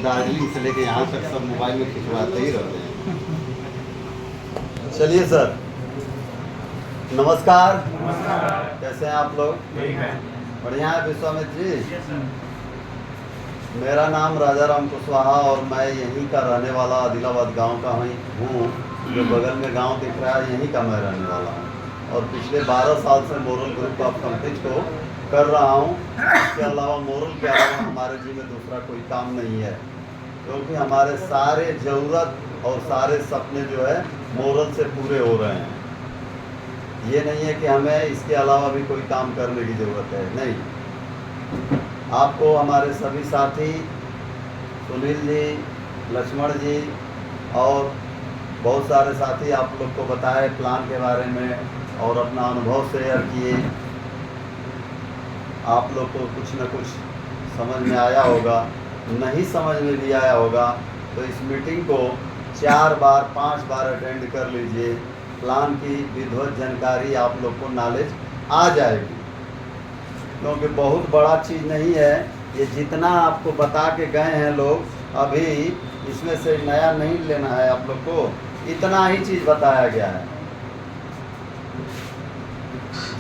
दार्जिलिंग से लेके यहाँ तक सब मोबाइल में खिंचवाते ही रहते हैं। चलिए सर, नमस्कार। कैसे हैं आप लोग? ठीक है। बढ़िया है विश्वामित्र जी। मेरा नाम राजा राम कुशवाहा और मैं यहीं का रहने वाला आदिलाबाद गांव का हूँ। जो बगल में गांव दिख रहा है यहीं का मैं रहने वाला हूँ और पिछले 12 साल से मोरल ग्रुप ऑफ कंपनीज को कर रहा हूँ। इसके अलावा मोरल के अलावा हमारे जी में दूसरा कोई काम नहीं है, क्योंकि हमारे सारे ज़रूरत और सारे सपने जो है मोरल से पूरे हो रहे हैं। ये नहीं है कि हमें इसके अलावा भी कोई काम करने की ज़रूरत है, नहीं। आपको हमारे सभी साथी सुनील जी, लक्ष्मण जी और बहुत सारे साथी आप लोग को बताए प्लान के बारे में और अपना अनुभव शेयर किए। आप लोग को कुछ न कुछ समझ में आया होगा, नहीं समझ में भी आया होगा तो इस मीटिंग को 4 बार 5 बार अटेंड कर लीजिए। प्लान की विधिवत जानकारी आप लोग को नॉलेज आ जाएगी, क्योंकि बहुत बड़ा चीज़ नहीं है ये। जितना आपको बता के गए हैं लोग, अभी इसमें से नया नहीं लेना है आप लोग को, इतना ही चीज़ बताया गया है।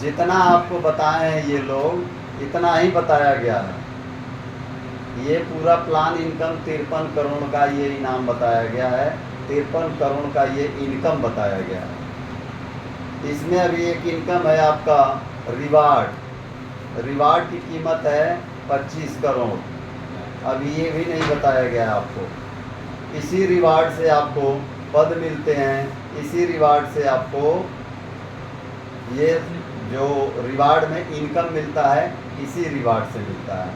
जितना आपको बताए हैं ये लोग, इतना ही बताया गया है। ये पूरा प्लान इनकम 53 करोड़ का ये इनाम बताया गया है, 53 करोड़ का ये इनकम बताया गया है। इसमें अभी एक इनकम है आपका रिवार्ड की कीमत है 25 करोड़। अभी ये भी नहीं बताया गया है आपको। इसी रिवार्ड से आपको पद मिलते हैं, इसी रिवार्ड से आपको ये जो रिवार्ड में इनकम मिलता है इसी रिवार्ड से मिलता है।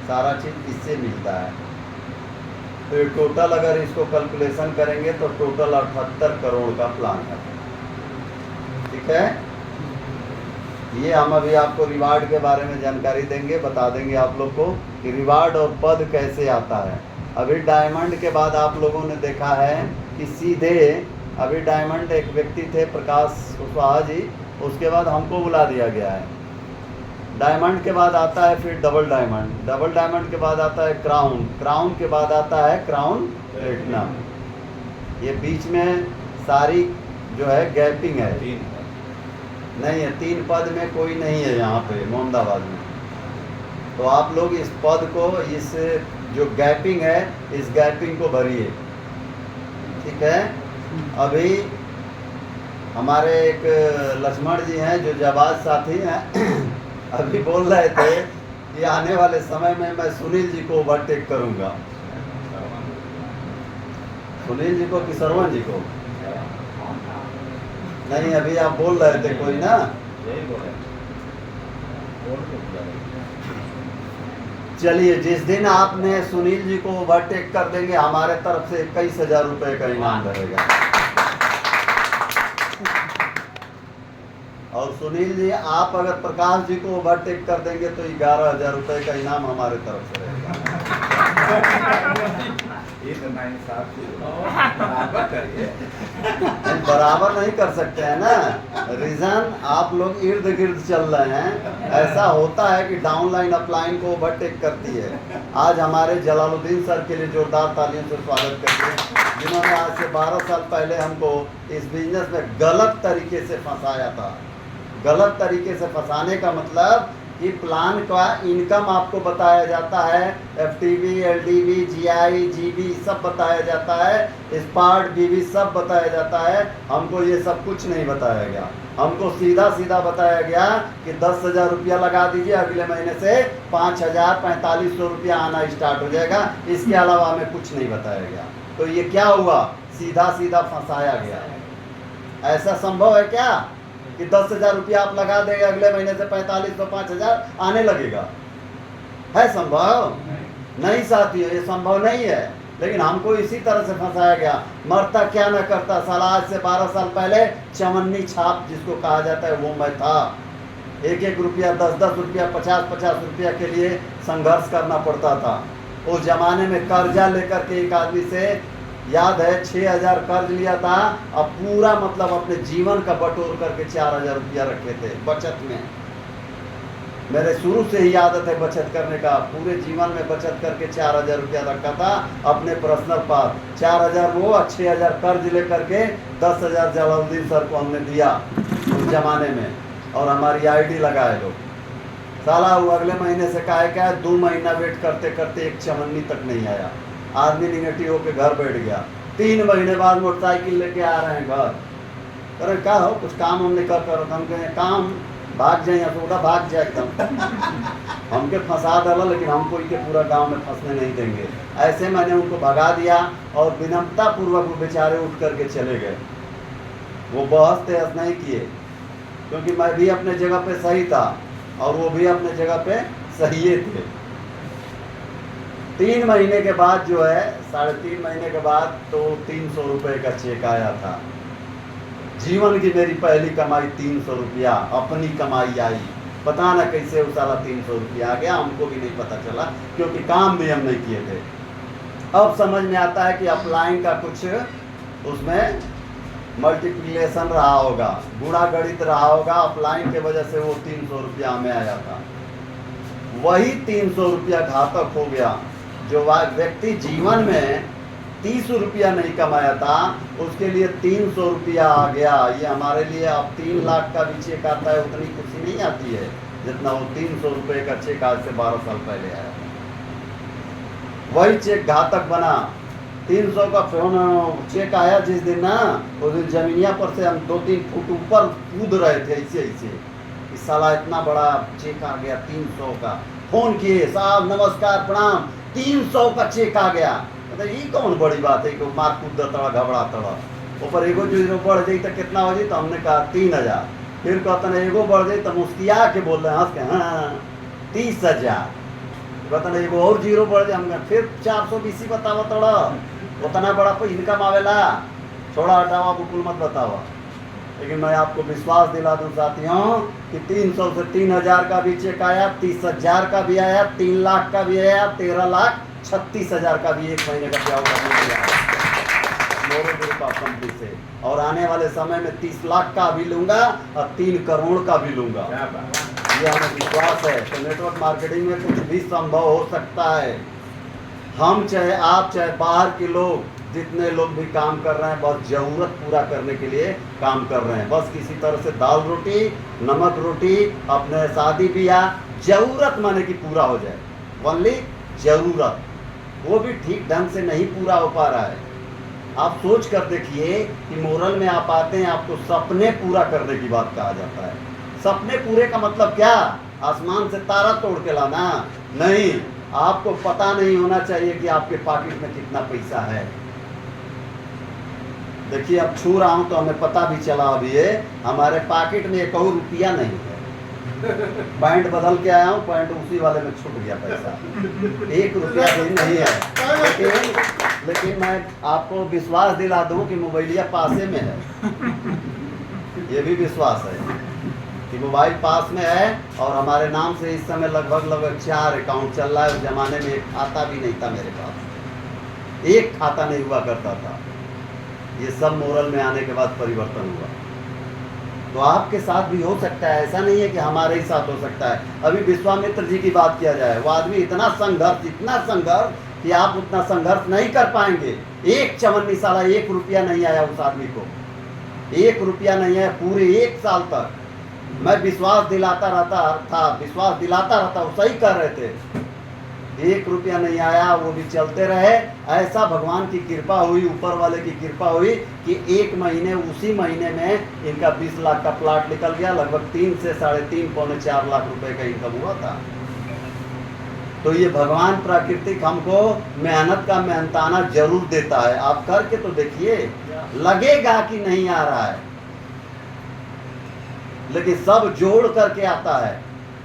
सारा चीज़ इससे मिलता है। तो टोटल अगर इसको कैलकुलेशन करेंगे तो टोटल 78 करोड़ का प्लान है। ठीक है, ये हम अभी आपको रिवार्ड के बारे में जानकारी देंगे, बता देंगे आप लोग को कि रिवार्ड और पद कैसे आता है। अभी डायमंड के बाद आप लोगों ने देखा है कि सीधे अभी डायमंड एक व्यक्ति थे प्रकाश कुशवाहा जी, उसके बाद हमको बुला दिया गया है। डायमंड के बाद आता है फिर डबल डायमंड के बाद आता है क्राउन के बाद आता है क्राउन प्लेटिनम। ये बीच में सारी जो है गैपिंग है, नहीं है। 3 पद में कोई नहीं है यहाँ पे मोहम्मदाबाद में। तो आप लोग इस पद को, इस जो गैपिंग है, इस गैपिंग को भरिए। ठीक है। अभी हमारे एक लक्ष्मण जी हैं जो जाबाज साथी हैं, अभी बोल रहे थे कि आने वाले समय में मैं सुनील जी को ओवरटेक करूंगा। सुनील जी को कि सरवण जी को? नहीं, अभी आप बोल रहे थे कोई ना। चलिए, जिस दिन आपने सुनील जी को ओवरटेक कर देंगे, हमारे तरफ से 21,000 रुपये का इनाम रहेगा। और सुनील जी, आप अगर प्रकाश जी को ओवरटेक कर देंगे तो 11,000 रुपये का इनाम हमारे तरफ से रहेगा। बराबर नहीं कर सकते हैं ना। रीजन, आप लोग इर्द गिर्द चल रहे हैं। ऐसा होता है कि डाउनलाइन अपलाइन को ओवरटेक करती है। आज हमारे जलालुद्दीन सर के लिए जोरदार तालियों से स्वागत करते हैं, जिन्होंने आज से 12 साल पहले हमको इस बिजनेस में गलत तरीके से फंसाया था। गलत तरीके से फंसाने का मतलब कि प्लान का इनकम आपको बताया जाता है, FTV, LDV, GI, GB सब बताया जाता है, स्पार्ट, BV सब बताया जाता है। हमको ये सब कुछ नहीं बताया गया। हमको सीधा सीधा बताया गया कि 10,000 रुपया लगा दीजिए, अगले महीने से 5,000 4500 रुपया आना स्टार्ट हो जाएगा। इसके अलावा हमें कुछ नहीं बताया गया। तो ये क्या हुआ? सीधा सीधा फंसाया गया। ऐसा संभव है क्या कि 10,000 रुपया आप लगा देंगे, अगले महीने से 4500 5,000 आने लगेगा? है संभव? नहीं साथियों, ये संभव नहीं है। लेकिन हमको इसी तरह से फंसाया गया। मरता क्या न करता साला। आज से 12 साल पहले चमन्नी छाप जिसको कहा जाता है वो मैं था। 1-1 रुपया, 10-10 रुपया, 50-50 रुपया के लिए संघर्ष करना पड़ता था। उस जमाने में कर्जा लेकर के एक आदमी से, याद है, 6,000 कर्ज लिया था। अब पूरा मतलब अपने जीवन का बटोर करके 4,000 रुपया रखे थे बचत में। मेरे शुरू से ही आदत है बचत करने का। पूरे जीवन में बचत करके 4,000 रुपया रखा था अपने पर्सनल पास। 4,000 वो 6,000 कर्ज लेकर के 10,000 जलालुद्दीन सर को हमने दिया उस जमाने में, और हमारी आईडी लगाए लोग। साला वो अगले महीने से कहा क्या है, 2 महीना वेट करते करते एक चमन्नी तक नहीं आया। आदमी निगेटिव होकर घर बैठ गया। 3 महीने बाद मोटरसाइकिल लेके आ रहे हैं घर। अरे क्या हो, कुछ काम हमने कर हम कहें काम भाग जाए, या तो भाग जाए एकदम हमके फंसा डाला, लेकिन हम कोई के पूरा गांव में फंसने नहीं देंगे। ऐसे मैंने उनको भगा दिया और विनम्रता पूर्वक वो बेचारे उठ करके चले गए। वो बहस तहस नहीं किए, क्योंकि मैं भी अपने जगह पे सही था और वो भी अपने जगह पे सही थे। 3 महीने के बाद जो है, 3.5 महीने के बाद तो 300 रुपये का चेक आया था। जीवन की मेरी पहली कमाई 300 रुपया, अपनी कमाई आई। पता ना कैसे वो साला 300 रुपया आ गया, हमको भी नहीं पता चला, क्योंकि काम भी हम नहीं किए थे। अब समझ में आता है कि अपलाइन का कुछ उसमें मल्टीप्लिकेशन रहा होगा, गुणा गणित रहा होगा। अपलाइन के वजह से वो 300 रुपया हमें आया था। वही 300 रुपया घातक हो गया। जो व्यक्ति जीवन में 30 रुपया नहीं कमाया था, उसके लिए 300 रुपया आ गया। ये हमारे लिए अब 3 लाख का भी चेक आता है, उतनी खुशी नहीं आती है जितना वो 300 रुपये का चेक आज से 12 साल पहले आया। वही चेक घातक बना। 300 का फोन चेक आया जिस दिन ना, उस दिन जमीनिया पर से हम 2-3 फुट ऊपर कूद रहे थे ऐसे ऐसे। इस साला इतना बड़ा चेक आ गया 300 का। फोन किए, साहब नमस्कार प्रणाम, 300 का चेक आ गया। मतलब ये कौन बड़ी बात है कि मार कूद तड़ा घबरा तड़ा। ऊपर एगो जो बढ़ जाए तो कितना हो जाए, तो हमने कहा 3,000। फिर कहते ना एगो बढ़ जाए तो मुस्किया के बोल रहे हैं हंस के, हाँ 30,000। कहते ना एगो और जीरो बढ़ जाए, हमने फिर 420 बतावा तड़ा। उतना बड़ा कोई इनकम आवेला, छोड़ा हटावा बिल्कुल मत बतावा। लेकिन मैं आपको विश्वास दिला दूं साथियों कि 300 से 3,000 का भी चेक आया, 30,000 का भी आया, 3 लाख का भी आया, 13,36,000 का भी 1 महीने का ब्याज कंपनी से। और आने वाले समय में 30 लाख का भी लूंगा और 3 करोड़ का भी लूंगा। ये हमें विश्वास है। तो नेटवर्क मार्केटिंग में कुछ भी संभव हो सकता है। हम चाहे आप चाहे बाहर के लोग, जितने लोग भी काम कर रहे हैं, बस जरूरत पूरा करने के लिए काम कर रहे हैं। बस किसी तरह से दाल रोटी नमक रोटी अपने शादी ब्याह जरूरत माने कि पूरा हो जाए। ओनली जरूरत, वो भी ठीक ढंग से नहीं पूरा हो पा रहा है। आप सोच कर देखिए कि मोरल में आप आते हैं, आपको सपने पूरा करने की बात कहा जाता है। सपने पूरे का मतलब क्या? आसमान से तारा तोड़ के लाना नहीं। आपको पता नहीं होना चाहिए कि आपके पॉकेट में कितना पैसा है। देखिए अब छू रहा हूँ तो हमें पता भी चला अभी है हमारे पॉकेट में 1 और रुपया नहीं है। पैंट बदल के आया हूँ, पैंट उसी वाले में छूट गया पैसा, 1 रुपया भी नहीं है। लेकिन मैं आपको विश्वास दिला दूं कि मोबाइलिया पासे में है। ये भी विश्वास है कि मोबाइल पास में है और हमारे नाम से इस समय लगभग 4 अकाउंट चल रहा है। उस जमाने में 1 खाता भी नहीं था मेरे पास, 1 खाता नहीं हुआ करता था। ये सब मोरल में आने के बाद परिवर्तन हुआ। तो आपके साथ भी हो सकता है, ऐसा नहीं है कि हमारे ही साथ हो सकता है। अभी विश्वामित्र जी की बात किया जाए, वो आदमी इतना संघर्ष कि आप उतना संघर्ष नहीं कर पाएंगे। 1 चवन्नी साला 1 रुपया नहीं आया उस आदमी को, 1 रुपया नहीं आया पूरे 1 साल तक। मैं विश्वास दिलाता रहता, वो सही कर रहे थे। 1 रुपया नहीं आया, वो भी चलते रहे। ऐसा भगवान की कृपा हुई, ऊपर वाले की कृपा हुई कि 1 महीने, उसी महीने में इनका 20 लाख का प्लाट निकल गया। लगभग 3 से 3.5 पौने 4 लाख रुपए का इनकम हुआ था। तो ये भगवान प्राकृतिक हमको मेहनत का मेहनताना जरूर देता है। आप करके तो देखिए, लगेगा कि नहीं आ रहा है, लेकिन सब जोड़ करके आता है।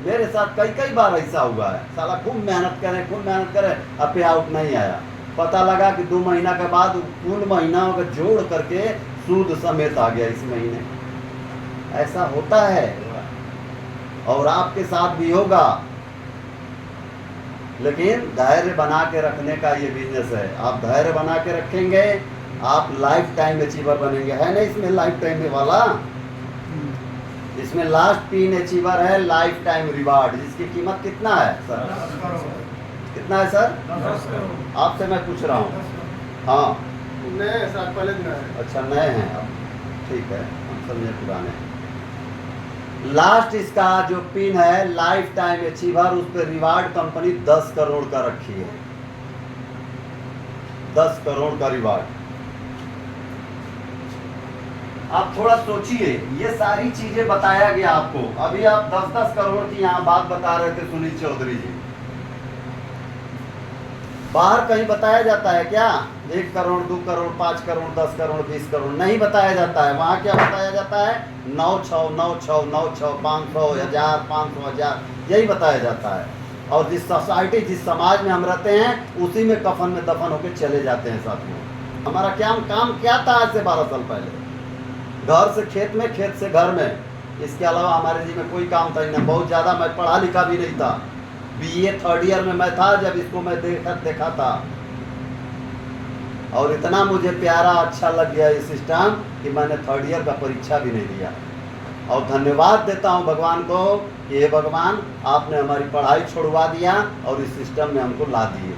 मेरे साथ कई बार ऐसा हुआ है, साला खूब मेहनत करे, अब पे आउट नहीं आया। पता लगा कि 2 महीना के बाद उन महीनों को जोड़ करके सूद समेत आ गया इस महीने। ऐसा होता है और आपके साथ भी होगा। लेकिन धैर्य बना के रखने का ये बिजनेस है। आप धैर्य बना के रखेंगे, आप लाइफ टाइम अचीवर बनेंगे। है ना इसमें लाइफ टाइम वाला? इसमें लास्ट पिन अचीवर है लाइफ टाइम रिवार्ड, जिसकी कीमत कितना है सर? 10 करोड़। कितना है सर? 10 करोड़। आपसे मैं पूछ रहा हूँ। हाँ नए साल पहले दिन है। अच्छा नए हैं अब, ठीक है, हम समझे पुराने। लास्ट इसका जो पिन है लाइफ टाइम अचीवर, उस पर रिवार्ड कंपनी 10 करोड़ का रखी है, 10 करोड़ का रिवार्ड। आप थोड़ा सोचिए, ये सारी चीजें बताया गया आपको। अभी आप 10-10 करोड़ की यहाँ बात बता रहे थे सुनील चौधरी जी, बाहर कहीं बताया जाता है क्या? 1 करोड़ 2 करोड़ 5 करोड़ 10 करोड़ 20 करोड़ नहीं बताया जाता है। वहाँ क्या बताया जाता है? 9-6 9-6 9-6 500 1000 500 1000 यही बताया जाता है। और जिस सोसाइटी जिस समाज में हम रहते हैं उसी में कफन में दफन होकर चले जाते हैं साथियों। हमारा क्या काम क्या था आज से 12 साल पहले? घर से खेत में, खेत से घर में, इसके अलावा हमारे जी में कोई काम था ही नहीं। बहुत ज़्यादा मैं पढ़ा लिखा भी नहीं था, BA 3rd ईयर में मैं था जब इसको मैं देखा था, और इतना मुझे प्यारा अच्छा लग गया ये सिस्टम कि मैंने 3rd ईयर का परीक्षा भी नहीं दिया। और धन्यवाद देता हूँ भगवान को कि हे भगवान आपने हमारी पढ़ाई छुड़वा दिया और इस सिस्टम में हमको ला दिए।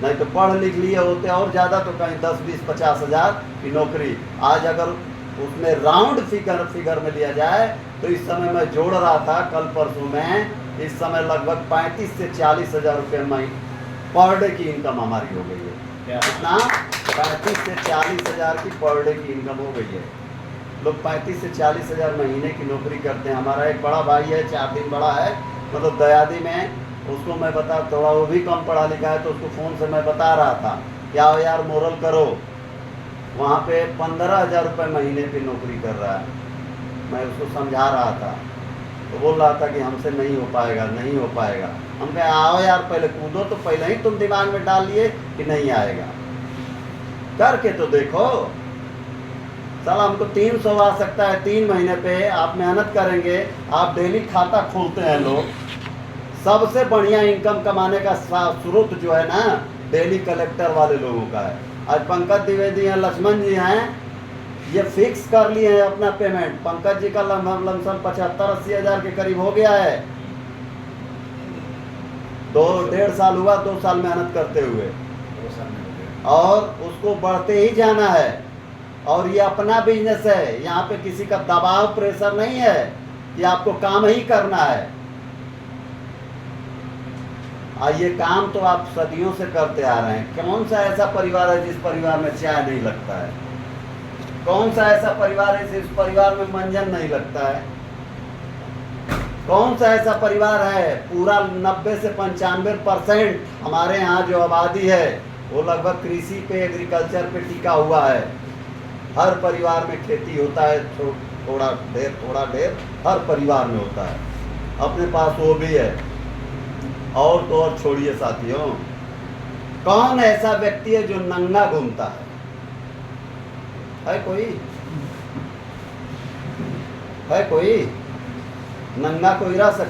नहीं तो पढ़ लिख लिए होते और ज़्यादा तो कहीं 10 20 50 हज़ार की नौकरी। आज अगर उसमें राउंड फिगर में लिया जाए तो इस समय मैं जोड़ रहा था कल परसों में, इस समय लगभग 35 से 40 हज़ार रुपये पर डे की इनकम हमारी हो गई है। कितना? 35 से 40 हज़ार की पर डे की इनकम हो गई है। लोग 35 से 40 हज़ार महीने की नौकरी करते हैं। हमारा एक बड़ा भाई है, 4 दिन बड़ा है, मतलब दयादी में, उसको मैं बता, थोड़ा वो भी कम पढ़ा लिखा है, तो उसको फ़ोन से मैं बता रहा था क्या हो यार मोरल करो। वहाँ पे 15,000 रुपये महीने पे नौकरी कर रहा है। मैं उसको समझा रहा था तो बोल रहा था कि हमसे नहीं हो पाएगा, नहीं हो पाएगा। हम कहे आओ यार पहले कूदो, तो पहले ही तुम दिमाग में डाल लिए कि नहीं आएगा, करके तो देखो। साला हमको 300 आ सकता है 3 महीने पे, आप मेहनत करेंगे, आप डेली खाता खोलते हैं लोग। सबसे बढ़िया इनकम कमाने का स्रोत जो है ना डेली कलेक्टर वाले लोगों का है। आज पंकज द्विवेदी हैं, लक्ष्मण जी हैं, ये फिक्स कर लिए हैं अपना पेमेंट। पंकज जी का लमसम 75-80 हज़ार के करीब हो गया है। 2-1.5 साल हुआ, 2 साल मेहनत करते हुए, और उसको बढ़ते ही जाना है। और ये अपना बिजनेस है, यहाँ पे किसी का दबाव प्रेशर नहीं है कि आपको काम ही करना है। ये काम तो आप सदियों से करते आ रहे हैं। कौन सा ऐसा परिवार है जिस परिवार में चाय नहीं लगता है? कौन सा ऐसा परिवार है जिस परिवार में मंजन नहीं लगता है? कौन सा ऐसा परिवार है? पूरा 90 से 95% हमारे यहाँ जो आबादी है वो लगभग कृषि पे, एग्रीकल्चर पे टिका हुआ है। हर परिवार में खेती होता है, थोड़ा ढेर हर परिवार में होता है। अपने पास वो भी है। और तो और छोड़िए साथियों, कौन ऐसा व्यक्ति है जो नंगा घूमता है कोई? है कोई? नंगा कोई रह सकता है?